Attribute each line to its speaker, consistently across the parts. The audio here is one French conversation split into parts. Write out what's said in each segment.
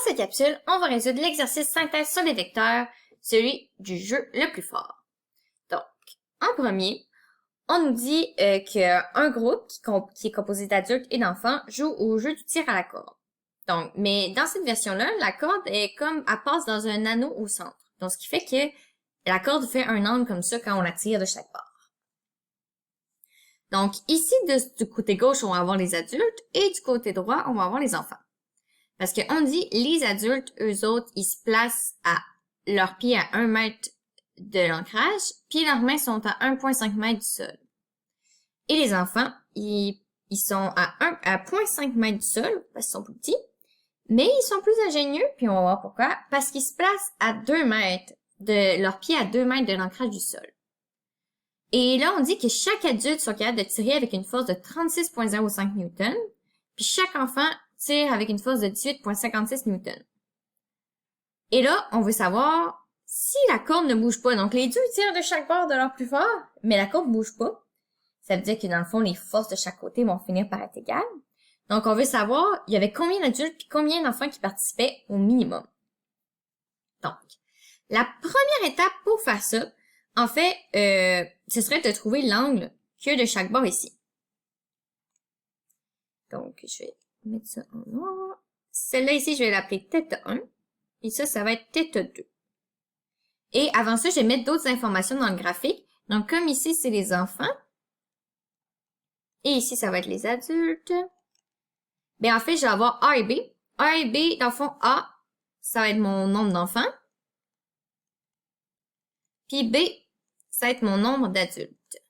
Speaker 1: cette capsule, on va résoudre l'exercice synthèse sur les vecteurs, celui du jeu le plus fort. Donc, en premier, on nous dit qu'un groupe qui est composé d'adultes et d'enfants joue au jeu du tir à la corde. Donc, mais dans cette version-là, la corde est comme, elle passe dans un anneau au centre. Donc, ce qui fait que la corde fait un angle comme ça quand on la tire de chaque part. Donc, ici, du côté gauche, on va avoir les adultes et du côté droit, on va avoir les enfants. Parce qu'on dit, les adultes, eux autres, ils se placent à leurs pieds à 1 mètre de l'ancrage, puis leurs mains sont à 1,5 mètre du sol. Et les enfants, ils sont à 0,5 mètre du sol, parce qu'ils sont plus petits, mais ils sont plus ingénieux, puis on va voir pourquoi, parce qu'ils se placent à 2 mètres, de leurs pieds à 2 mètres de l'ancrage du sol. Et là, on dit que chaque adulte soit capable de tirer avec une force de 36,05 newtons, puis chaque enfant tire avec une force de 18,56 newtons. Et là, on veut savoir si la corde ne bouge pas. Donc, les deux tirent de chaque bord de leur plus fort, mais la corde ne bouge pas. Ça veut dire que dans le fond, les forces de chaque côté vont finir par être égales. Donc, on veut savoir, il y avait combien d'adultes puis combien d'enfants qui participaient au minimum. Donc, la première étape pour faire ça, en fait, ce serait de trouver l'angle qu'il y a de chaque bord ici. Donc, je vais mettre ça en noir. Celle-là ici, je vais l'appeler θ 1. Et ça va être θ 2. Et avant ça, je vais mettre d'autres informations dans le graphique. Donc, comme ici, c'est les enfants. Et ici, ça va être les adultes. Bien, en fait, je vais avoir A et B. A et B, dans le fond, A, ça va être mon nombre d'enfants. Puis B, ça va être mon nombre d'adultes.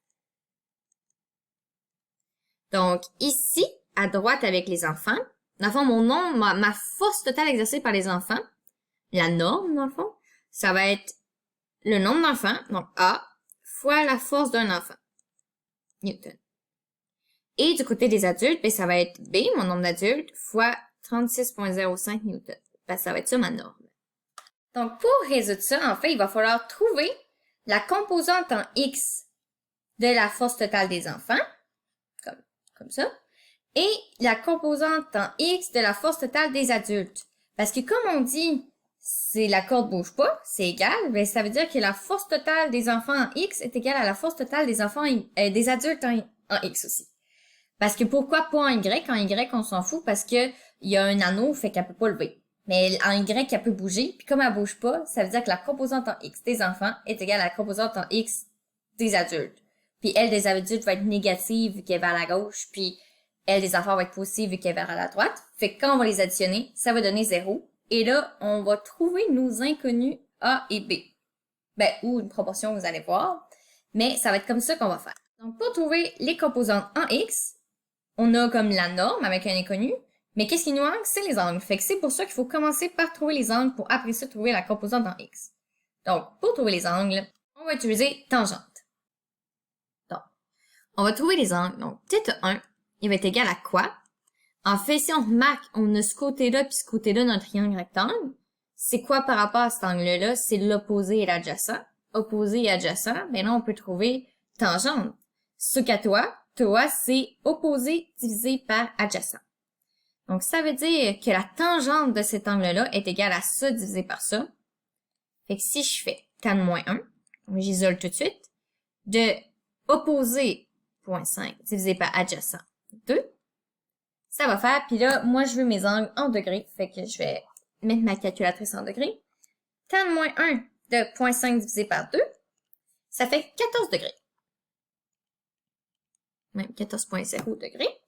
Speaker 1: Donc, ici, à droite avec les enfants, dans le fond, mon nombre, ma force totale exercée par les enfants, la norme, dans le fond, ça va être le nombre d'enfants, donc A, fois la force d'un enfant, Newton. Et du côté des adultes, ben, ça va être B, mon nombre d'adultes, fois 36,05 Newton. Ben, ça va être ça ma norme. Donc, pour résoudre ça, en fait, il va falloir trouver la composante en X de la force totale des enfants, comme ça, et la composante en X de la force totale des adultes. Parce que comme on dit, si la corde bouge pas, c'est égal, ben ça veut dire que la force totale des enfants en X est égale à la force totale des enfants des adultes en X aussi. Parce que pourquoi pas en Y? En Y, on s'en fout parce que il y a un anneau, fait qu'elle peut pas lever. Mais en Y, elle peut bouger, puis comme elle bouge pas, ça veut dire que la composante en X des enfants est égale à la composante en X des adultes. Puis elle des adultes va être négative vu qu'elle est vers la gauche, puis elle des enfants va être positive vu qu'elle est vers la droite. Fait que quand on va les additionner, ça va donner 0. Et là, on va trouver nos inconnus A et B. Ben, ou une proportion, vous allez voir. Mais ça va être comme ça qu'on va faire. Donc, pour trouver les composantes en X, on a comme la norme avec un inconnu. Mais qu'est-ce qui nous manque? C'est les angles. Fait que c'est pour ça qu'il faut commencer par trouver les angles pour après ça trouver la composante en X. Donc, pour trouver les angles, on va utiliser tangente. Donc, on va trouver les angles. Donc, θ 1, il va être égal à quoi? En fait, si on remarque, on a ce côté-là puis ce côté-là dans le triangle rectangle. C'est quoi par rapport à cet angle-là? C'est l'opposé et l'adjacent. Opposé et adjacent, ben là, on peut trouver tangente. Ce qu'à toi, c'est opposé divisé par adjacent. Donc, ça veut dire que la tangente de cet angle-là est égale à ça divisé par ça. Fait que si je fais tan moins 1, j'isole tout de suite, de opposé 0,5 divisé par adjacent 2, ça va faire, puis là, moi, je veux mes angles en degrés, fait que je vais mettre ma calculatrice en degrés. Tan moins 1 de 0,5 divisé par 2, ça fait 14 degrés. Même 14,0 degrés.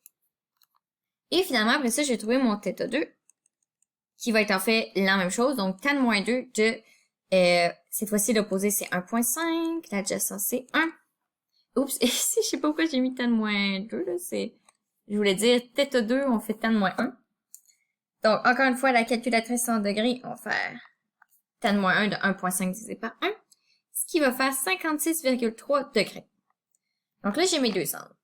Speaker 1: Et finalement, après ça, j'ai trouvé mon θ 2, qui va être en fait la même chose. Donc, tan moins 2 de, cette fois-ci, l'opposé, c'est 1,5. L'adjacent, c'est 1. Oups, ici, je sais pas pourquoi j'ai mis tan moins 2, là, je voulais dire θ 2, on fait tan moins 1. Donc, encore une fois, la calculatrice en degrés, on va faire tan moins 1 de 1,5 divisé par 1, ce qui va faire 56,3 degrés. Donc là, j'ai mes deux angles.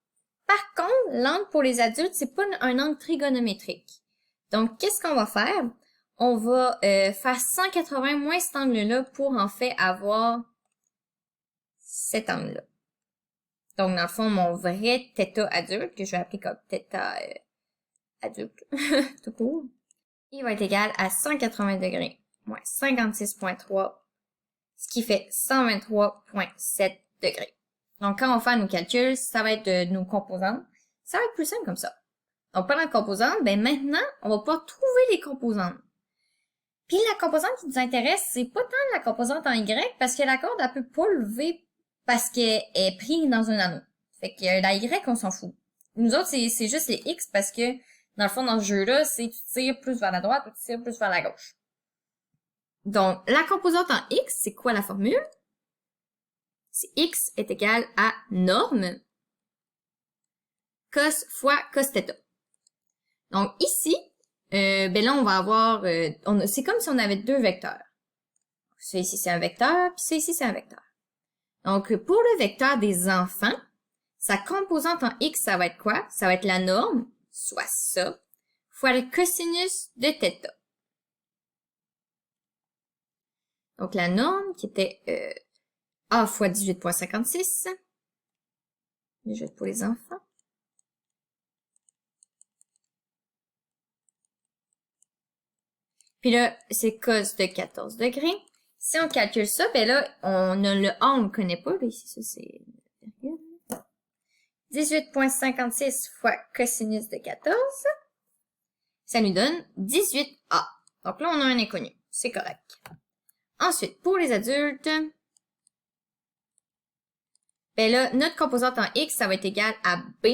Speaker 1: Par contre, l'angle pour les adultes, c'est pas un angle trigonométrique. Donc, qu'est-ce qu'on va faire? On va faire 180 moins cet angle-là pour en fait avoir cet angle-là. Donc, dans le fond, mon vrai θ adulte, que je vais appeler comme θ adulte, tout court, il va être égal à 180 degrés moins 56,3, ce qui fait 123,7 degrés. Donc, quand on fait nos calculs, ça va être de nos composantes. Ça va être plus simple comme ça. Donc, parlant de composantes, ben maintenant, on va pouvoir trouver les composantes. Puis la composante qui nous intéresse, c'est pas tant la composante en Y, parce que la corde, elle peut pas lever parce qu'elle est prise dans un anneau. Fait que la Y, on s'en fout. Nous autres, c'est juste les X parce que, dans le fond, dans ce jeu-là, c'est tu tires plus vers la droite ou tu tires plus vers la gauche. Donc, la composante en X, c'est quoi la formule? C'est X est égal à norme cos fois cos θ. Donc, ici, ben là, on va avoir, c'est comme si on avait deux vecteurs. Ça ici, c'est un vecteur, puis ça ici, c'est un vecteur. Donc, pour le vecteur des enfants, sa composante en X, ça va être quoi? Ça va être la norme, soit ça, fois le cosinus de θ. Donc, la norme qui était A fois 18,56. Je vais pour les enfants. Puis là, c'est cos de 14 degrés. Si on calcule ça, ben là, on a le A, on ne connaît pas. Là, ici, ça, c'est 18,56 fois cosinus de 14. Ça nous donne 18A. Donc là, on a un inconnu. C'est correct. Ensuite, pour les adultes, ben là, notre composante en X, ça va être égal à B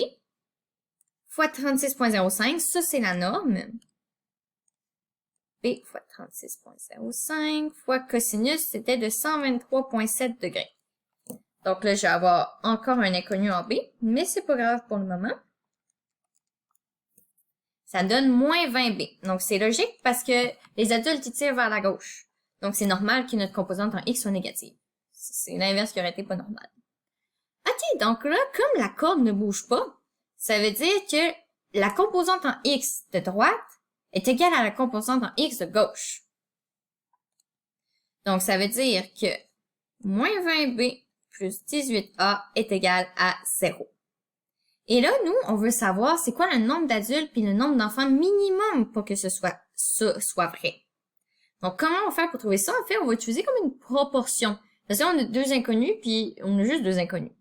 Speaker 1: fois 36,05. Ça, c'est la norme. B fois 36,05 fois cosinus, c'était de 123,7 degrés. Donc là, je vais avoir encore un inconnu en B, mais c'est pas grave pour le moment. Ça donne moins 20B. Donc c'est logique parce que les adultes, ils tirent vers la gauche. Donc c'est normal que notre composante en X soit négative. C'est l'inverse qui aurait été pas normal. Ok, donc là, comme la corde ne bouge pas, ça veut dire que la composante en X de droite est égale à la composante en X de gauche. Donc, ça veut dire que moins 20B plus 18A est égal à 0. Et là, nous, on veut savoir c'est quoi le nombre d'adultes puis le nombre d'enfants minimum pour que ça soit vrai. Donc, comment on va faire pour trouver ça? En fait, on va utiliser comme une proportion. Parce que là, on a deux inconnus puis on a juste deux inconnus.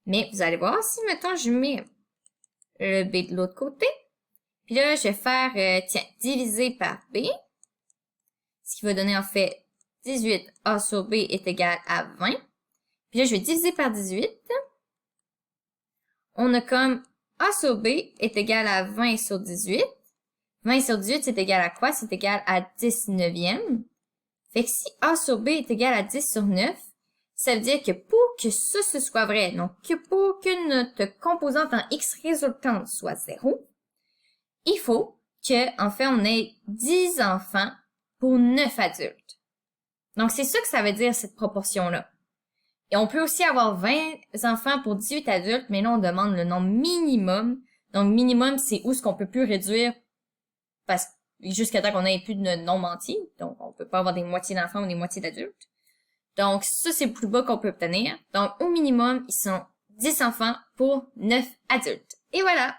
Speaker 1: Mais vous allez voir, si maintenant je mets le B de l'autre côté, puis là, je vais faire, diviser par B, ce qui va donner en fait 18A sur B est égal à 20. Puis là, je vais diviser par 18. On a comme A sur B est égal à 20 sur 18. 20 sur 18, c'est égal à quoi? C'est égal à 19e. Fait que si A sur B est égal à 10 sur 9, ça veut dire que pour que ça, ce soit vrai, donc que pour que notre composante en X résultante soit 0, il faut que, en fait, on ait 10 enfants pour 9 adultes. Donc, c'est ça que ça veut dire, cette proportion-là. Et on peut aussi avoir 20 enfants pour 18 adultes, mais là, on demande le nombre minimum. Donc, minimum, c'est où ce qu'on peut plus réduire parce jusqu'à temps qu'on ait plus de nombre entier. Donc, on peut pas avoir des moitiés d'enfants ou des moitiés d'adultes. Donc, ça, c'est le plus bas qu'on peut obtenir. Donc, au minimum, ils sont 10 enfants pour 9 adultes. Et voilà!